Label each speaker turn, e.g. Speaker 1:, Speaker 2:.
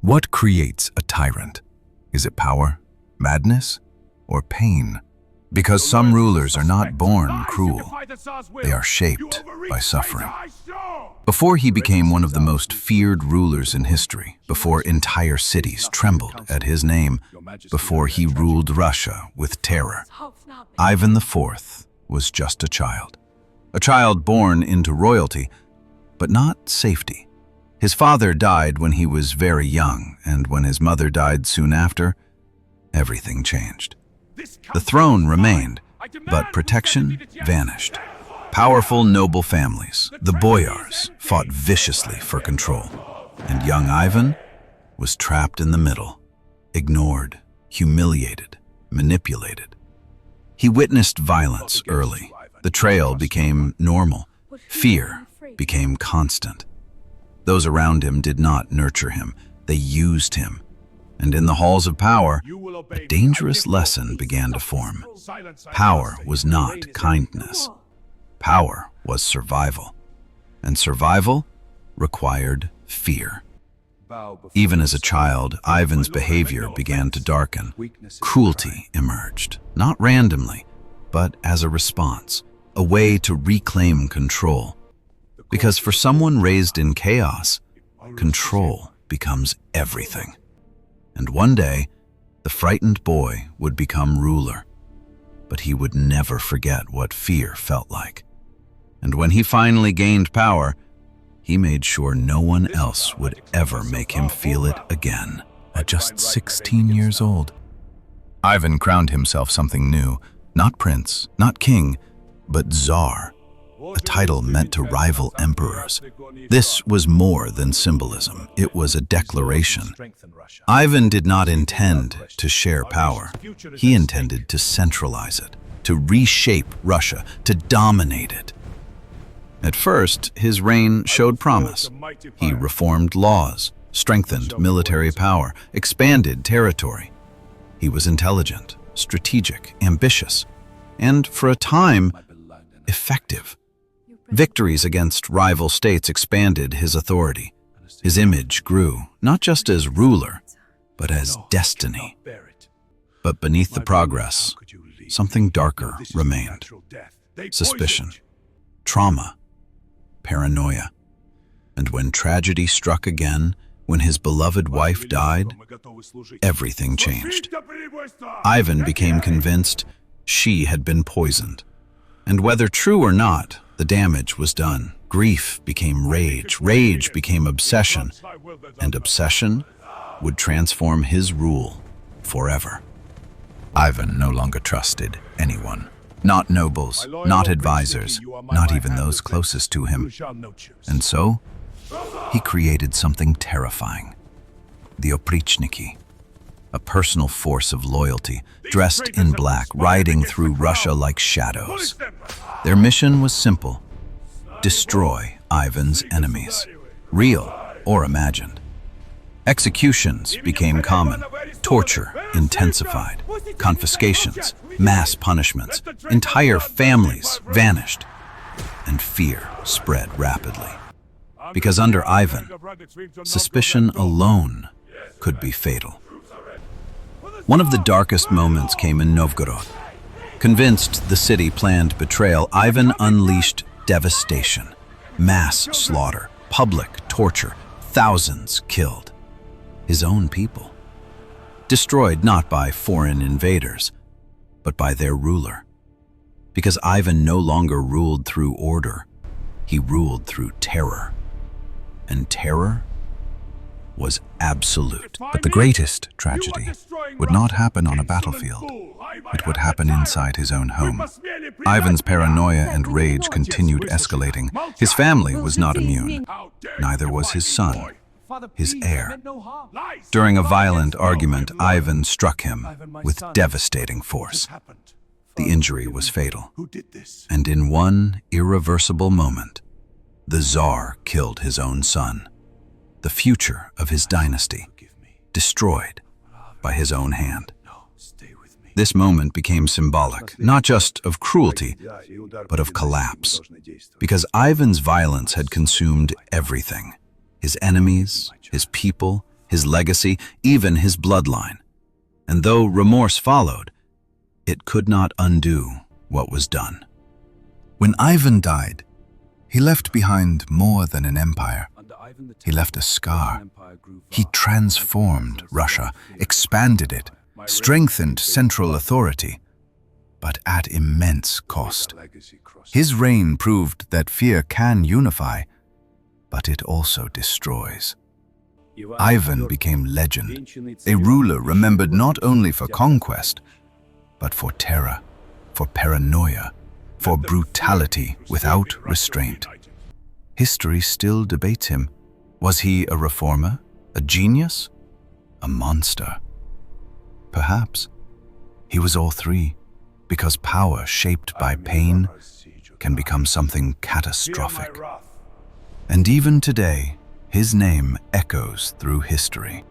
Speaker 1: What creates a tyrant? Is it power, madness, or pain? Because some rulers are not born cruel, they are shaped by suffering. Before he became one of the most feared rulers in history, before entire cities trembled at his name, before he ruled Russia with terror, Ivan IV was just a child born into royalty, but not safety. His father died when he was very young, and when his mother died soon after, everything changed. The throne remained, but protection vanished. Powerful noble families, the boyars, fought viciously for control, and young Ivan was trapped in the middle, ignored, humiliated, manipulated. He witnessed violence early. Betrayal became normal. Fear became constant. Those around him did not nurture him. They used him. And in the halls of power, a dangerous lesson began to form. Power was not kindness. Power was survival. And survival required fear. Even as a child, Ivan's behavior began to darken. Cruelty emerged, not randomly, but as a response, a way to reclaim control. Because for someone raised in chaos, control becomes everything. And one day, the frightened boy would become ruler. But he would never forget what fear felt like. And when he finally gained power, he made sure no one else would ever make him feel it again. At just 16 years old, Ivan crowned himself something new. Not prince, not king, but Tsar, a title meant to rival emperors. This was more than symbolism. It was a declaration. Ivan did not intend to share power. He intended to centralize it, to reshape Russia, to dominate it. At first, his reign showed promise. He reformed laws, strengthened military power, expanded territory. He was intelligent, strategic, ambitious, and for a time, effective. Victories against rival states expanded his authority. His image grew, not just as ruler, but as destiny. But beneath the progress, something darker remained. Suspicion, trauma, paranoia. And when tragedy struck again, when his beloved wife died, everything changed. Ivan became convinced she had been poisoned. And whether true or not, the damage was done. Grief became rage, rage became obsession, and obsession would transform his rule forever. Ivan no longer trusted anyone. Not nobles, not advisors, not even those closest to him. And so, he created something terrifying. The oprichniki, a personal force of loyalty, dressed in black, riding through Russia like shadows. Their mission was simple: destroy Ivan's enemies, real or imagined. Executions became common, torture intensified, confiscations, mass punishments, entire families vanished, and fear spread rapidly. Because under Ivan, suspicion alone could be fatal. One of the darkest moments came in Novgorod. Convinced the city planned betrayal, Ivan unleashed devastation, mass slaughter, public torture, thousands killed. His own people. Destroyed not by foreign invaders, but by their ruler. Because Ivan no longer ruled through order, he ruled through terror. And terror was absolute. But the greatest tragedy would not happen on a battlefield. It would happen inside his own home. Ivan's paranoia and rage continued escalating. His family was not immune. Neither was his son, his heir. During a violent argument, Ivan struck him with devastating force. The injury was fatal. And in one irreversible moment, the Tsar killed his own son. The future of his dynasty, destroyed by his own hand. This moment became symbolic, not just of cruelty, but of collapse, because Ivan's violence had consumed everything: his enemies, his people, his legacy, even his bloodline. And though remorse followed, it could not undo what was done. When Ivan died, he left behind more than an empire. He left a scar. He transformed Russia, expanded it, strengthened central authority, but at immense cost. His reign proved that fear can unify, but it also destroys. Ivan became legend, a ruler remembered not only for conquest, but for terror, for paranoia, for brutality without restraint. History still debates him. Was he a reformer, a genius, a monster? Perhaps he was all three, because power shaped by pain can become something catastrophic. And even today, his name echoes through history.